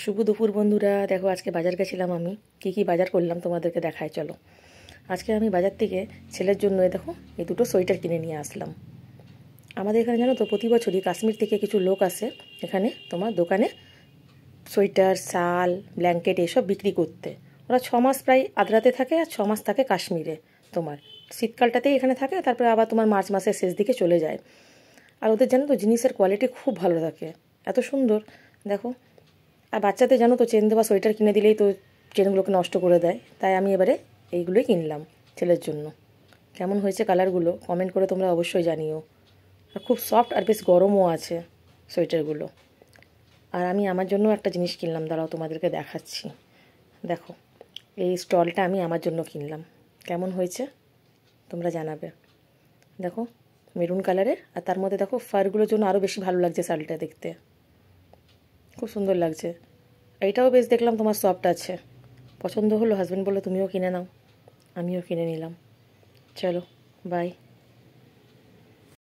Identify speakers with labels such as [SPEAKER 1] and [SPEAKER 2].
[SPEAKER 1] শুভ দুপুর বন্ধুরা। দেখো আজকে বাজার গেছিলাম আমি, কি বাজার করলাম তোমাদেরকে দেখায় চলো। আজকে আমি বাজার থেকে ছেলের জন্য দেখো এই দুটো সোয়েটার কিনে নিয়ে আসলাম। আমাদের এখানে জানো তো প্রতি বছরই কাশ্মীর থেকে কিছু লোক আসে এখানে তোমার দোকানে সোয়েটার, শাল, ব্ল্যাঙ্কেট এসব বিক্রি করতে। ওরা 6 মাস প্রায় আদ্রাতে থাকে আর 6 মাস থাকে কাশ্মীরে। তোমার শীতকালটাতেই এখানে থাকে, তারপরে আবার তোমার মার্চ মাসের শেষ দিকে চলে যায়। আর ওদের জানো তো জিনিসের কোয়ালিটি খুব ভালো থাকে, এত সুন্দর দেখো। আর বাচ্চাদের জানো তো চেন দেওয়া সোয়েটার কিনে দিলেই তো চেনগুলোকে নষ্ট করে দেয়, তাই আমি এবারে এইগুলোই কিনলাম ছেলের জন্য। কেমন হয়েছে কালারগুলো কমেন্ট করে তোমরা অবশ্যই জানিও। আর খুব সফট আর বেশ গরমও আছে সোয়েটারগুলো। আর আমি আমার জন্য একটা জিনিস কিনলাম, দাঁড়াও তোমাদেরকে দেখাচ্ছি। দেখো এই স্টলটা আমি আমার জন্য কিনলাম, কেমন হয়েছে তোমরা জানাবে। দেখো মেরুন কালারের, আর তার মধ্যে দেখো ফারগুলোর জন্য আরও বেশি ভালো লাগছে শালটা দেখতে, খুব সুন্দর লাগছে। এইটাও বেশ দেখলাম তোমার সফট আছে, পছন্দ হলো। হাজব্যান্ড বললো তুমিও কিনে নাও, আমিও কিনে নিলাম। চলো বাই।